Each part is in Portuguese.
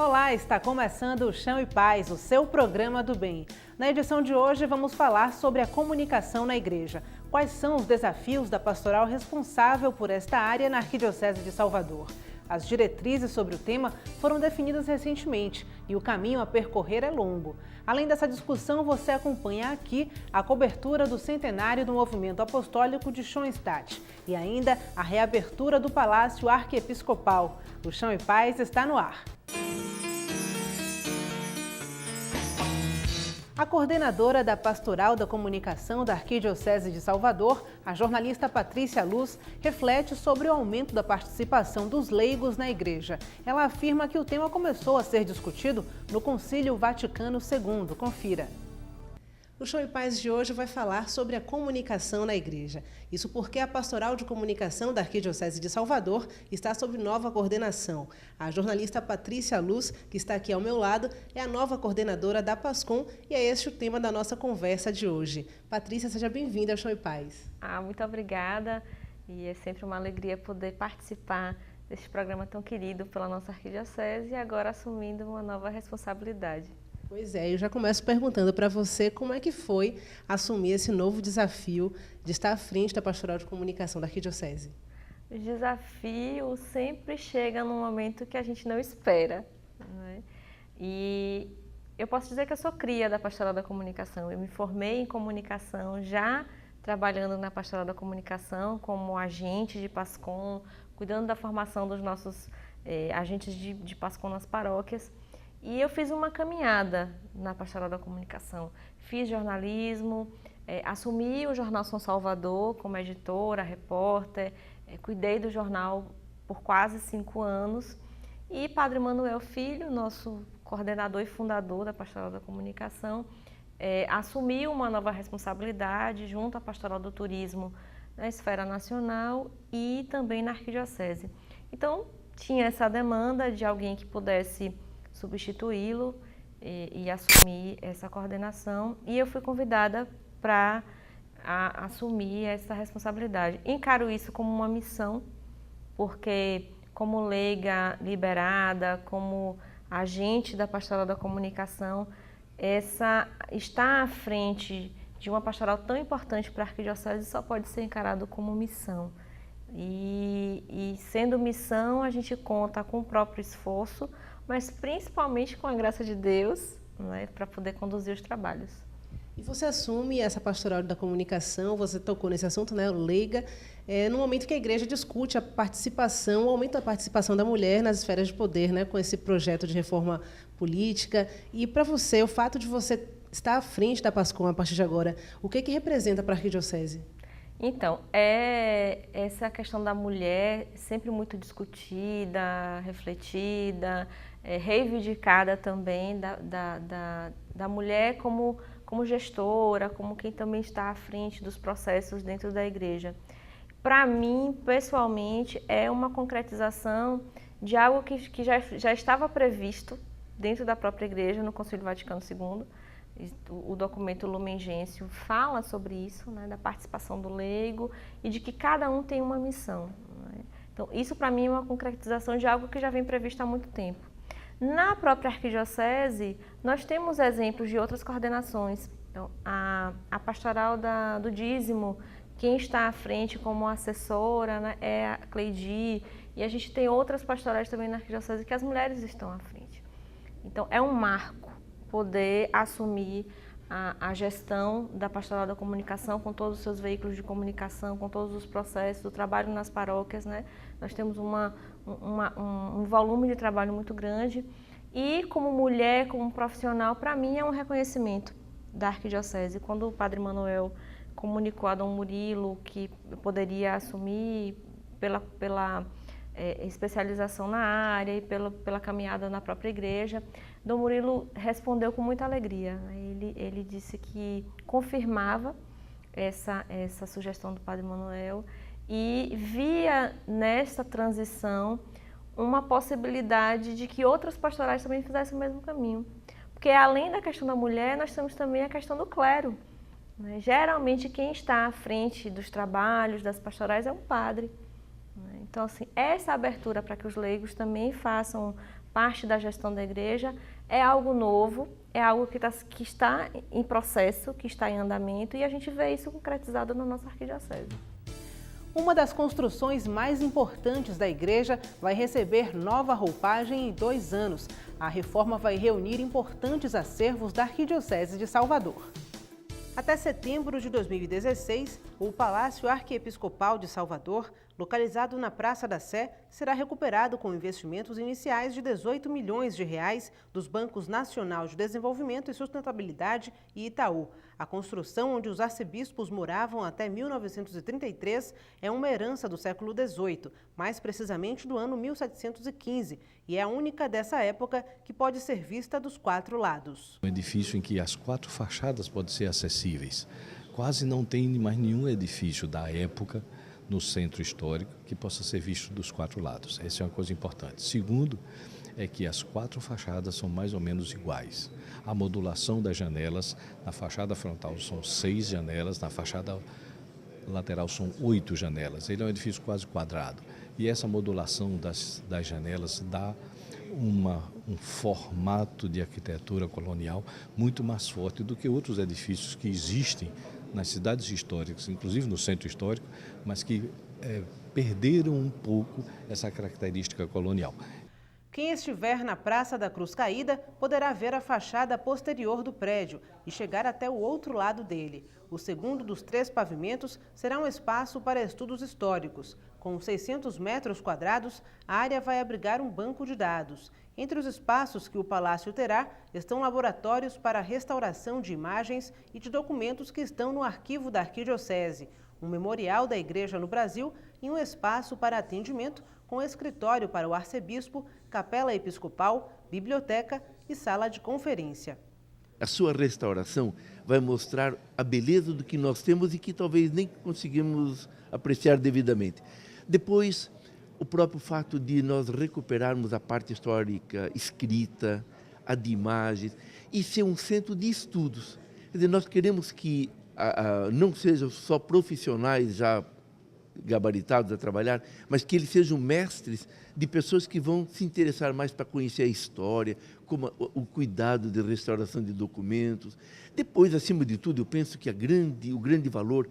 Olá, está começando o Chão e Paz, o seu programa do bem. Na edição de hoje vamos falar sobre a comunicação na igreja. Quais são os desafios da pastoral responsável por esta área na Arquidiocese de Salvador? As diretrizes sobre o tema foram definidas recentemente e o caminho a percorrer é longo. Além dessa discussão, você acompanha aqui a cobertura do centenário do Movimento Apostólico de Schoenstatt e ainda a reabertura do Palácio Arquiepiscopal. O Chão e Paz está no ar. A coordenadora da Pastoral da Comunicação da Arquidiocese de Salvador, a jornalista Patrícia Luz, reflete sobre o aumento da participação dos leigos na igreja. Ela afirma que o tema começou a ser discutido no Concílio Vaticano II. Confira. O Chão e Paz de hoje vai falar sobre a comunicação na igreja. Isso porque a Pastoral de Comunicação da Arquidiocese de Salvador está sob nova coordenação. A jornalista Patrícia Luz, que está aqui ao meu lado, é a nova coordenadora da PASCOM e é este o tema da nossa conversa de hoje. Patrícia, seja bem-vinda ao Chão e Paz. Muito obrigada e é sempre uma alegria poder participar deste programa tão querido pela nossa Arquidiocese e agora assumindo uma nova responsabilidade. Pois é, eu já começo perguntando para você como é que foi assumir esse novo desafio de estar à frente da Pastoral de Comunicação da Arquidiocese. O desafio sempre chega num momento que a gente não espera, né? E eu posso dizer que eu sou cria da Pastoral da Comunicação. Eu me formei em comunicação já trabalhando na Pastoral da Comunicação como agente de PASCOM, cuidando da formação dos nossos agentes de PASCOM nas paróquias. E eu fiz uma caminhada na Pastoral da Comunicação. Fiz jornalismo, assumi o Jornal São Salvador como editora, repórter, cuidei do jornal por quase 5 anos. E Padre Manuel Filho, nosso coordenador e fundador da Pastoral da Comunicação, assumiu uma nova responsabilidade junto à Pastoral do Turismo na esfera nacional e também na Arquidiocese. Então, tinha essa demanda de alguém que pudesse substituí-lo e assumir essa coordenação e eu fui convidada para assumir essa responsabilidade. Encaro isso como uma missão, porque como leiga liberada, como agente da Pastoral da Comunicação, estar à frente de uma pastoral tão importante para a Arquidiocese só pode ser encarado como missão. E sendo missão, a gente conta com o próprio esforço, mas principalmente com a graça de Deus, né, para poder conduzir os trabalhos. E você assume essa Pastoral da Comunicação, você tocou nesse assunto, né, leiga, no momento que a igreja discute a participação, o aumento da participação da mulher nas esferas de poder, né, com esse projeto de reforma política. E para você, o fato de você estar à frente da PASCOM a partir de agora, o que representa para a Arquidiocese? Então, essa questão da mulher sempre muito discutida, refletida, reivindicada também da mulher como gestora, como quem também está à frente dos processos dentro da igreja. Para mim, pessoalmente, é uma concretização de algo que já estava previsto dentro da própria igreja, no Concílio Vaticano II. O documento Lumen Gentium fala sobre isso, né, da participação do leigo e de que cada um tem uma missão, né? Então, isso para mim é uma concretização de algo que já vem previsto há muito tempo. Na própria Arquidiocese, nós temos exemplos de outras coordenações. Então, a pastoral do dízimo, quem está à frente como assessora, né, é a Cleidi, e a gente tem outras pastorais também na Arquidiocese que as mulheres estão à frente. Então, é um marco poder assumir a gestão da Pastoral da Comunicação com todos os seus veículos de comunicação, com todos os processos, o trabalho nas paróquias, né? Nós temos um volume de trabalho muito grande e como mulher, como profissional, para mim é um reconhecimento da Arquidiocese. Quando o Padre Manuel comunicou a Dom Murilo que eu poderia assumir pela especialização na área e pela caminhada na própria igreja, Dom Murilo respondeu com muita alegria. Ele disse que confirmava essa sugestão do Padre Manuel e via nessa transição uma possibilidade de que outras pastorais também fizessem o mesmo caminho. Porque além da questão da mulher, nós temos também a questão do clero, né? Geralmente quem está à frente dos trabalhos, das pastorais, é um padre. Então, assim, essa abertura para que os leigos também façam parte da gestão da igreja, é algo novo, é algo que está em processo, que está em andamento, e a gente vê isso concretizado na nossa arquidiocese. Uma das construções mais importantes da igreja vai receber nova roupagem em 2 anos. A reforma vai reunir importantes acervos da Arquidiocese de Salvador. Até setembro de 2016, o Palácio Arquiepiscopal de Salvador, localizado na Praça da Sé, será recuperado com investimentos iniciais de 18 milhões de reais dos Bancos Nacional de Desenvolvimento e Sustentabilidade e Itaú. A construção, onde os arcebispos moravam até 1933, é uma herança do século XVIII, mais precisamente do ano 1715, e é a única dessa época que pode ser vista dos 4 lados. Um edifício em que as 4 fachadas podem ser acessíveis. Quase não tem mais nenhum edifício da época no centro histórico que possa ser visto dos 4 lados. Essa é uma coisa importante. Segundo, é que as 4 fachadas são mais ou menos iguais. A modulação das janelas, na fachada frontal são 6 janelas, na fachada lateral são 8 janelas. Ele é um edifício quase quadrado. E essa modulação das janelas dá um formato de arquitetura colonial muito mais forte do que outros edifícios que existem nas cidades históricas, inclusive no centro histórico, mas que perderam um pouco essa característica colonial. Quem estiver na Praça da Cruz Caída poderá ver a fachada posterior do prédio e chegar até o outro lado dele. O segundo dos 3 pavimentos será um espaço para estudos históricos. Com 600 metros quadrados, a área vai abrigar um banco de dados. Entre os espaços que o palácio terá estão laboratórios para restauração de imagens e de documentos que estão no arquivo da Arquidiocese, um memorial da Igreja no Brasil e um espaço para atendimento com escritório para o arcebispo, capela episcopal, biblioteca e sala de conferência. A sua restauração vai mostrar a beleza do que nós temos e que talvez nem conseguimos apreciar devidamente. Depois, o próprio fato de nós recuperarmos a parte histórica escrita, a de imagens, e ser um centro de estudos. Quer dizer, nós queremos que não sejam só profissionais já gabaritados a trabalhar, mas que eles sejam mestres de pessoas que vão se interessar mais para conhecer a história, como o cuidado de restauração de documentos. Depois, acima de tudo, eu penso que o grande valor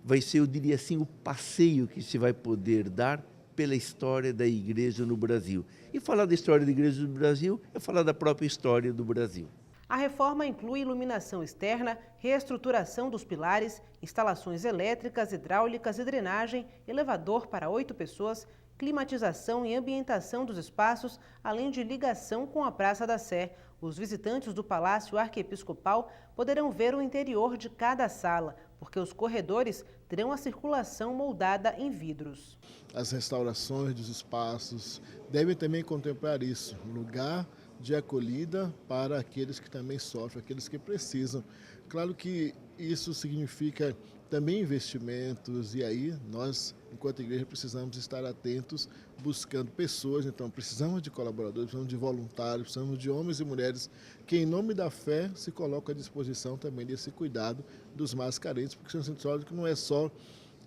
vai ser, eu diria assim, o passeio que se vai poder dar pela história da igreja no Brasil. E falar da história da igreja no Brasil é falar da própria história do Brasil. A reforma inclui iluminação externa, reestruturação dos pilares, instalações elétricas, hidráulicas e drenagem, elevador para 8 pessoas, climatização e ambientação dos espaços, além de ligação com a Praça da Sé. Os visitantes do Palácio Arquiepiscopal poderão ver o interior de cada sala, porque os corredores terão a circulação moldada em vidros. As restaurações dos espaços devem também contemplar isso, lugar de acolhida para aqueles que também sofrem, aqueles que precisam. Claro que isso significa também investimentos, e aí nós, enquanto igreja, precisamos estar atentos, buscando pessoas. Então precisamos de colaboradores, precisamos de voluntários, precisamos de homens e mulheres que, em nome da fé, se colocam à disposição também desse cuidado dos mais carentes, porque o centro histórico não é só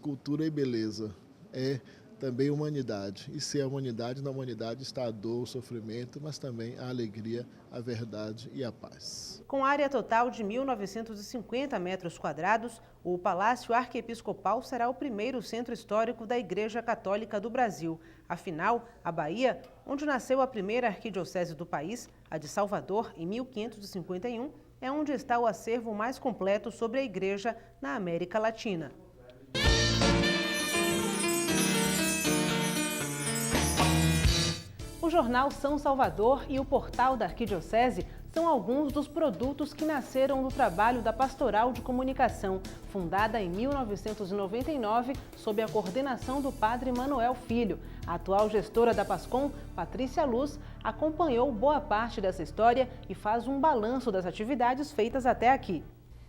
cultura e beleza, é também humanidade. E se é humanidade, na humanidade está a dor, o sofrimento, mas também a alegria, a verdade e a paz. Com área total de 1.950 metros quadrados, o Palácio Arquiepiscopal será o primeiro centro histórico da Igreja Católica do Brasil. Afinal, a Bahia, onde nasceu a primeira arquidiocese do país, a de Salvador, em 1551, é onde está o acervo mais completo sobre a Igreja na América Latina. O jornal São Salvador e o portal da Arquidiocese são alguns dos produtos que nasceram do trabalho da Pastoral de Comunicação, fundada em 1999 sob a coordenação do padre Manuel Filho. A atual gestora da Pascom, Patrícia Luz, acompanhou boa parte dessa história e faz um balanço das atividades feitas até aqui.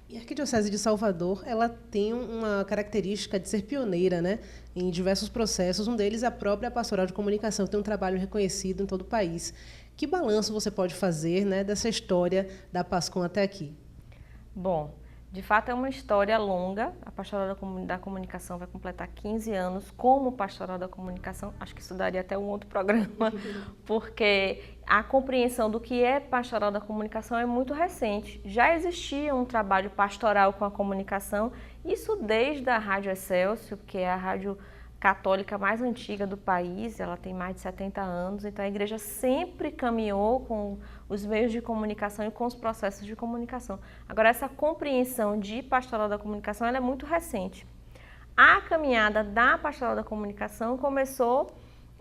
E a Arquidiocese de Salvador, ela tem uma característica de ser pioneira, né, em diversos processos. Um deles, a própria Pastoral de Comunicação, que tem um trabalho reconhecido em todo o país. Que balanço você pode fazer, né, dessa história da Pascom até aqui? Bom, De fato, é uma história longa. A Pastoral da Comunicação vai completar 15 anos como Pastoral da Comunicação. Acho que isso daria até um outro programa, porque a compreensão do que é Pastoral da Comunicação é muito recente. Já existia um trabalho pastoral com a comunicação, isso desde a Rádio Excelsior, que é a rádio católica mais antiga do país, ela tem mais de 70 anos, então a igreja sempre caminhou com os meios de comunicação e com os processos de comunicação. Agora, essa compreensão de Pastoral da Comunicação ela é muito recente. A caminhada da Pastoral da Comunicação começou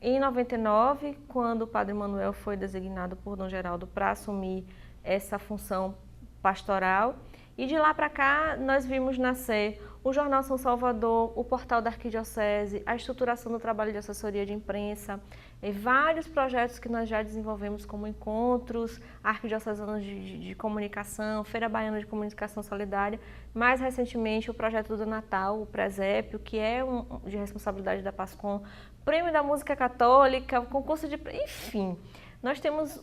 em 99, quando o Padre Manuel foi designado por Dom Geraldo para assumir essa função pastoral, e de lá para cá nós vimos nascer o Jornal São Salvador, o portal da Arquidiocese, a estruturação do trabalho de assessoria de imprensa, e vários projetos que nós já desenvolvemos como encontros arquidiocesanos de comunicação, Feira Baiana de Comunicação Solidária, mais recentemente o projeto do Natal, o Presépio, que é de responsabilidade da PASCOM, Prêmio da Música Católica, concurso de... enfim, nós temos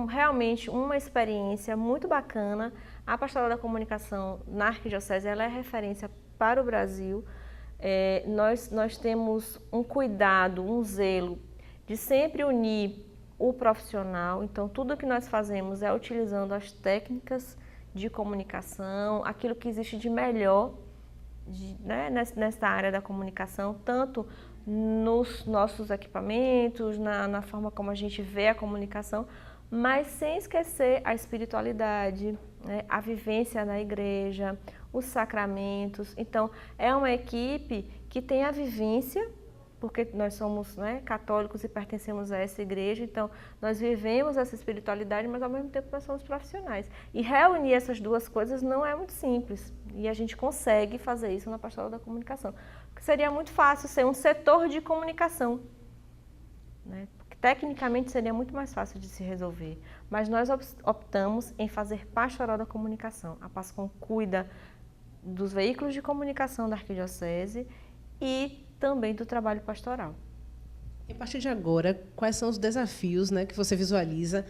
realmente uma experiência muito bacana. A Pastoral da Comunicação na Arquidiocese ela é referência para o Brasil. Nós temos um cuidado, um zelo de sempre unir o profissional. Então, tudo que nós fazemos é utilizando as técnicas de comunicação, aquilo que existe de melhor nessa área da comunicação, tanto nos nossos equipamentos, na forma como a gente vê a comunicação, mas sem esquecer a espiritualidade, né, a vivência na igreja, os sacramentos. Então, é uma equipe que tem a vivência, porque nós somos, né, católicos e pertencemos a essa igreja, então nós vivemos essa espiritualidade, mas ao mesmo tempo nós somos profissionais. E reunir essas duas coisas não é muito simples, e a gente consegue fazer isso na Pastoral da Comunicação. Porque seria muito fácil ser um setor de comunicação, né? Tecnicamente seria muito mais fácil de se resolver, mas nós optamos em fazer Pastoral da Comunicação. A PASCOM cuida dos veículos de comunicação da Arquidiocese e também do trabalho pastoral. E a partir de agora, quais são os desafios, né, que você visualiza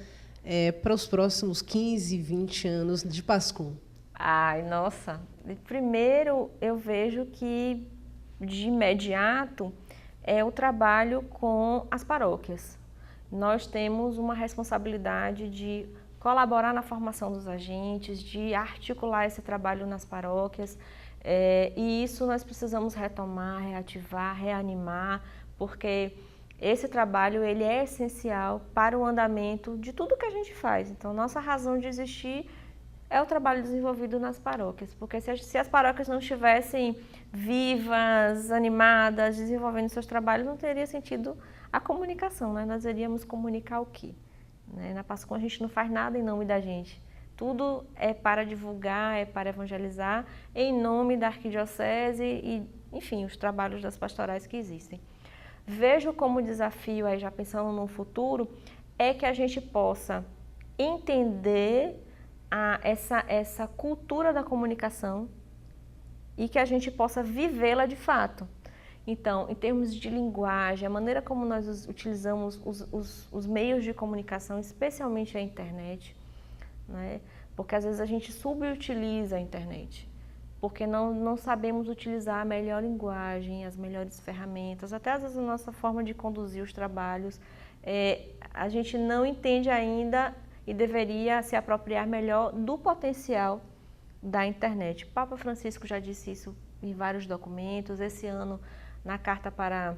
para os próximos 15, 20 anos de PASCOM? Ai, nossa! Primeiro, eu vejo que, de imediato, é o trabalho com as paróquias. Nós temos uma responsabilidade de colaborar na formação dos agentes, de articular esse trabalho nas paróquias, e isso nós precisamos retomar, reativar, reanimar, porque esse trabalho ele é essencial para o andamento de tudo que a gente faz. Então, nossa razão de existir é o trabalho desenvolvido nas paróquias, porque se as paróquias não estivessem vivas, animadas, desenvolvendo seus trabalhos, não teria sentido a comunicação, né? Nós iríamos comunicar o quê? Né? Na PASCOM a gente não faz nada em nome da gente. Tudo é para divulgar, é para evangelizar, em nome da Arquidiocese e, enfim, os trabalhos das pastorais que existem. Vejo como desafio, aí já pensando no futuro, é que a gente possa entender essa cultura da comunicação e que a gente possa vivê-la de fato. Então, em termos de linguagem, a maneira como nós utilizamos os meios de comunicação, especialmente a internet, né? Porque às vezes a gente subutiliza a internet, porque não sabemos utilizar a melhor linguagem, as melhores ferramentas, até às vezes a nossa forma de conduzir os trabalhos, a gente não entende ainda e deveria se apropriar melhor do potencial da internet. O Papa Francisco já disse isso em vários documentos. Esse ano, na Carta para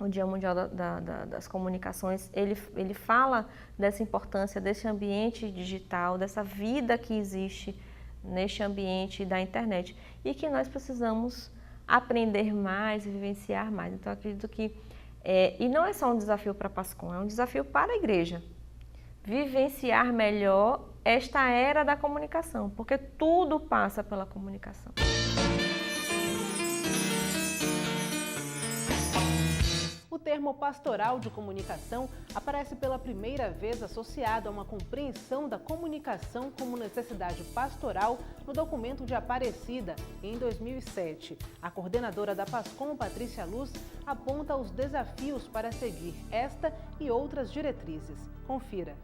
o Dia Mundial das Comunicações, ele fala dessa importância desse ambiente digital, dessa vida que existe neste ambiente da internet e que nós precisamos aprender mais e vivenciar mais. Então, acredito que, e não é só um desafio para a PASCOM, é um desafio para a igreja, vivenciar melhor esta era da comunicação, porque tudo passa pela comunicação. O termo pastoral de comunicação aparece pela primeira vez associado a uma compreensão da comunicação como necessidade pastoral no documento de Aparecida, em 2007. A coordenadora da PASCOM, Patrícia Luz, aponta os desafios para seguir esta e outras diretrizes. Confira.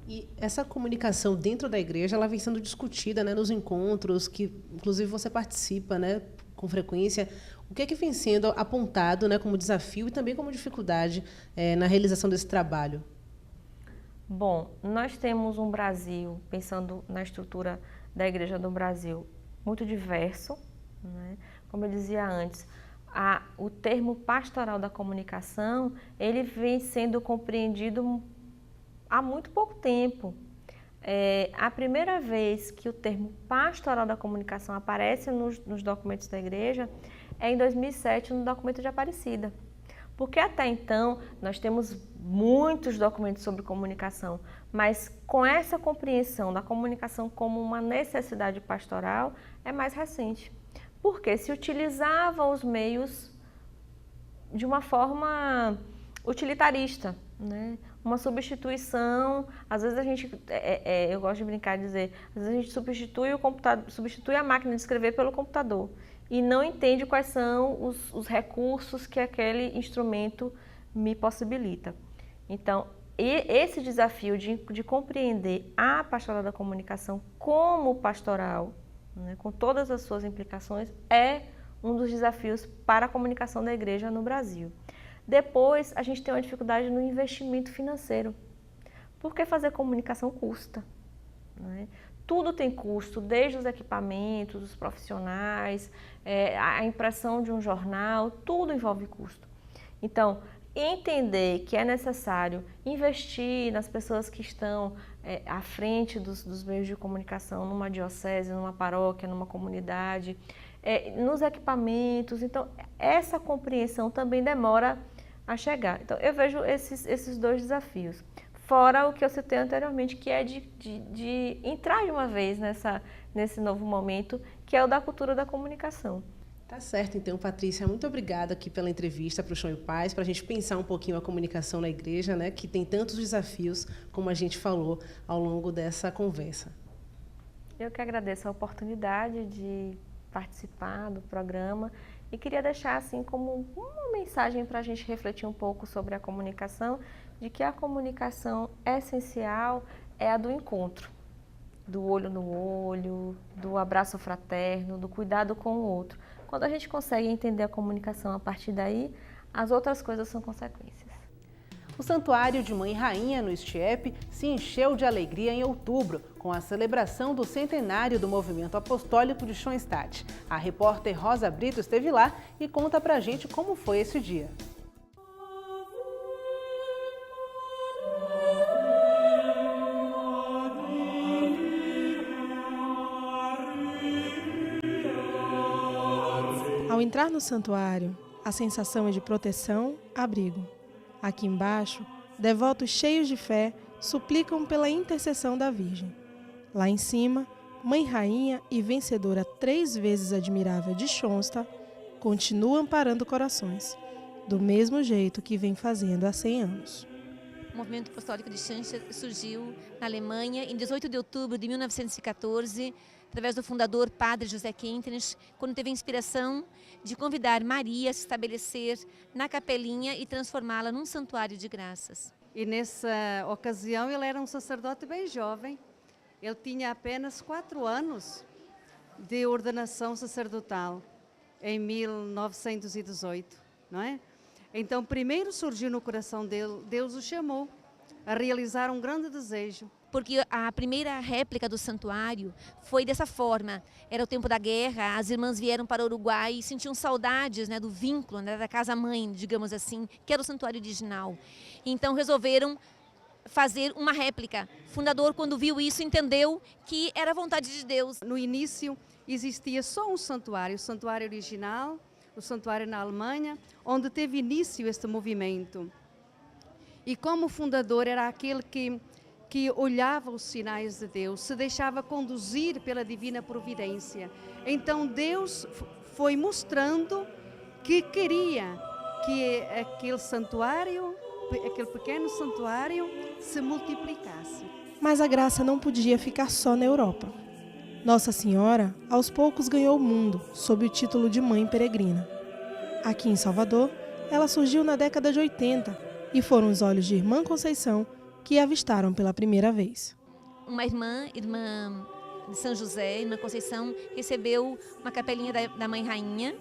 E essa comunicação dentro da igreja, ela vem sendo discutida, né, nos encontros, que inclusive você participa, né, com frequência. O que é que vem sendo apontado, né, como desafio e também como dificuldade na realização desse trabalho? Bom, nós temos um Brasil, pensando na estrutura da Igreja do Brasil, muito diverso, né? Como eu dizia antes, o termo pastoral da comunicação, ele vem sendo compreendido há muito pouco tempo. A primeira vez que o termo pastoral da comunicação aparece nos documentos da Igreja é em 2007, no documento de Aparecida. Porque até então nós temos muitos documentos sobre comunicação, mas com essa compreensão da comunicação como uma necessidade pastoral é mais recente. Porque se utilizavam os meios de uma forma utilitarista, né? Uma substituição, às vezes a gente, eu gosto de brincar e dizer, às vezes a gente substitui o computador, substitui a máquina de escrever pelo computador e não entende quais são os recursos que aquele instrumento me possibilita. Então, esse desafio de compreender a pastoral da comunicação como pastoral, né, com todas as suas implicações, é um dos desafios para a comunicação da igreja no Brasil. Depois, a gente tem uma dificuldade no investimento financeiro, porque fazer comunicação custa, né? Tudo tem custo, desde os equipamentos, os profissionais, a impressão de um jornal, tudo envolve custo. Então, entender que é necessário investir nas pessoas que estão à frente dos meios de comunicação, numa diocese, numa paróquia, numa comunidade, nos equipamentos. Então, essa compreensão também demora a chegar. Então, eu vejo esses dois desafios. Fora o que eu citei anteriormente, que é de entrar de uma vez nesse novo momento, que é o da cultura da comunicação. Tá certo, então, Patrícia, muito obrigada aqui pela entrevista para o Chão e Paz, para a gente pensar um pouquinho a comunicação na igreja, né, que tem tantos desafios, como a gente falou ao longo dessa conversa. Eu que agradeço a oportunidade de participar do programa e queria deixar assim como uma mensagem para a gente refletir um pouco sobre a comunicação, de que a comunicação essencial é a do encontro, do olho no olho, do abraço fraterno, do cuidado com o outro. Quando a gente consegue entender a comunicação a partir daí, as outras coisas são consequências. O Santuário de Mãe Rainha, no Estiepe, se encheu de alegria em outubro, com a celebração do centenário do Movimento Apostólico de Schoenstatt. A repórter Rosa Brito esteve lá e conta pra gente como foi esse dia. Ao entrar no santuário, a sensação é de proteção, abrigo. Aqui embaixo, devotos cheios de fé suplicam pela intercessão da Virgem. Lá em cima, Mãe Rainha e vencedora 3 vezes admirável de Schoenstatt continua amparando corações, do mesmo jeito que vem fazendo há 100 anos. O movimento apostólico de Schoenstatt surgiu na Alemanha em 18 de outubro de 1914, através do fundador Padre José Kentenich, quando teve a inspiração de convidar Maria a se estabelecer na capelinha e transformá-la num santuário de graças. E nessa ocasião ele era um sacerdote bem jovem, ele tinha apenas 4 anos de ordenação sacerdotal, em 1918, não é? Então, primeiro surgiu no coração dele, Deus o chamou a realizar um grande desejo. Porque a primeira réplica do santuário foi dessa forma. Era o tempo da guerra, as irmãs vieram para o Uruguai e sentiam saudades, né, do vínculo, né, da casa-mãe, digamos assim, que era o santuário original. Então resolveram fazer uma réplica. O fundador, quando viu isso, entendeu que era a vontade de Deus. No início existia só um santuário, o santuário original, o santuário na Alemanha, onde teve início este movimento. E como fundador era aquele que olhava os sinais de Deus, se deixava conduzir pela divina providência. Então Deus foi mostrando que queria que aquele santuário, aquele pequeno santuário, se multiplicasse. Mas a graça não podia ficar só na Europa. Nossa Senhora, aos poucos, ganhou o mundo, sob o título de Mãe Peregrina. Aqui em Salvador, ela surgiu na década de 80 e foram os olhos de Irmã Conceição que avistaram pela primeira vez. Uma irmã de São José, irmã Conceição, recebeu uma capelinha da Mãe Rainha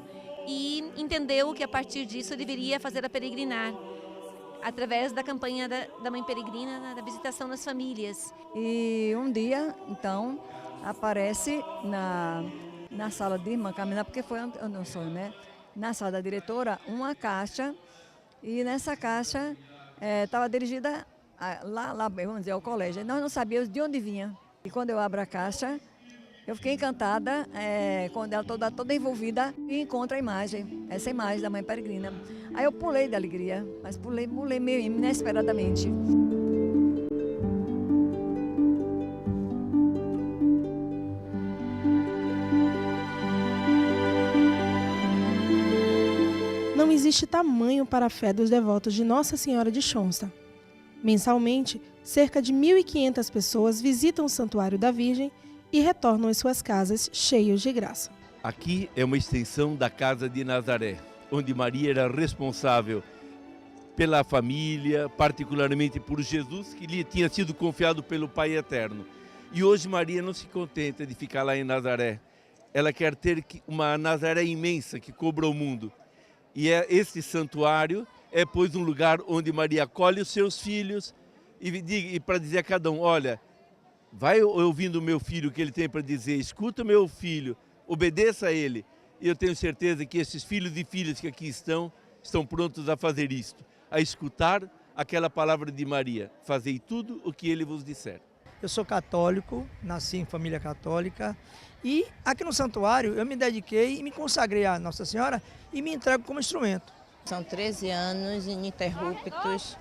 e entendeu que a partir disso deveria fazer a peregrinar, através da campanha da Mãe Peregrina, da visitação nas famílias. E um dia, então, aparece na sala de Irmã Camila, porque foi um sonho, né? Na sala da diretora, uma caixa, e nessa caixa estava dirigida lá, vamos dizer, ao colégio. Nós não sabíamos de onde vinha. E quando eu abro a caixa, eu fiquei encantada, quando ela toda envolvida, e encontro a imagem, essa imagem da Mãe Peregrina. Aí eu pulei de alegria, mas pulei meio inesperadamente. Não existe tamanho para a fé dos devotos de Nossa Senhora de Chonsa. Mensalmente, cerca de 1.500 pessoas visitam o Santuário da Virgem e retornam às suas casas cheios de graça. Aqui é uma extensão da Casa de Nazaré, onde Maria era responsável pela família, particularmente por Jesus, que lhe tinha sido confiado pelo Pai Eterno. E hoje Maria não se contenta de ficar lá em Nazaré. Ela quer ter uma Nazaré imensa que cubra o mundo. E esse santuário pois, um lugar onde Maria acolhe os seus filhos e para dizer a cada um, olha, vai ouvindo o meu filho o que ele tem para dizer, escuta o meu filho, obedeça a ele. E eu tenho certeza que esses filhos e filhas que aqui estão prontos a fazer isto, a escutar aquela palavra de Maria, fazei tudo o que ele vos disser. Eu sou católico, nasci em família católica e aqui no santuário eu me dediquei e me consagrei a Nossa Senhora e me entrego como instrumento. São 13 anos ininterruptos,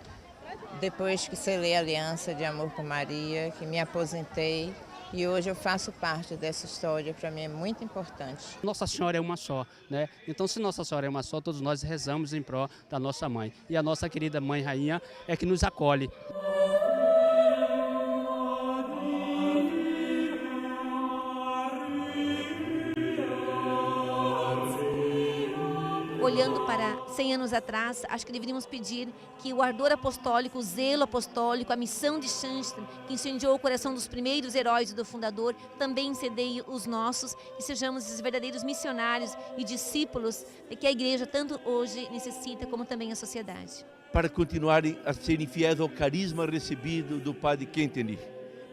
depois que selei a aliança de amor com Maria, que me aposentei e hoje eu faço parte dessa história, para mim é muito importante. Nossa Senhora é uma só, né? Então se Nossa Senhora é uma só, todos nós rezamos em prol da nossa mãe. E a nossa querida Mãe Rainha é que nos acolhe. Olhando para 100 anos atrás, acho que deveríamos pedir que o ardor apostólico, o zelo apostólico, a missão de Shanstrom, que incendiou o coração dos primeiros heróis e do fundador, também incendeie os nossos e sejamos esses verdadeiros missionários e discípulos que a Igreja tanto hoje necessita, como também a sociedade. Para continuarem a serem fiéis ao carisma recebido do Padre Kentenich,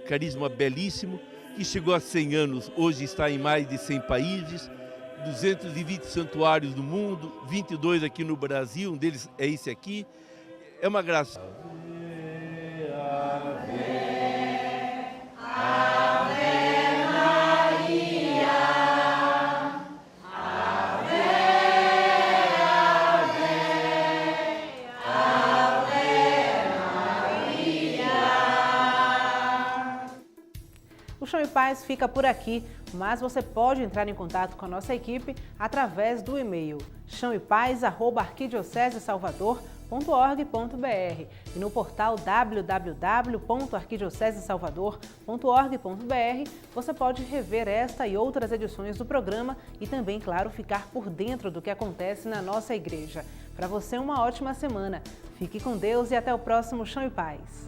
carisma belíssimo, que chegou a 100 anos, hoje está em mais de 100 países, 220 santuários no mundo, 22 aqui no Brasil, um deles é esse aqui. É uma graça. O Chão e Paz fica por aqui, mas você pode entrar em contato com a nossa equipe através do e-mail chãoepaz@arquidiocesesalvador.org.br e no portal www.arquidiocesesalvador.org.br você pode rever esta e outras edições do programa e também, claro, ficar por dentro do que acontece na nossa igreja. Para você, uma ótima semana. Fique com Deus e até o próximo Chão e Paz.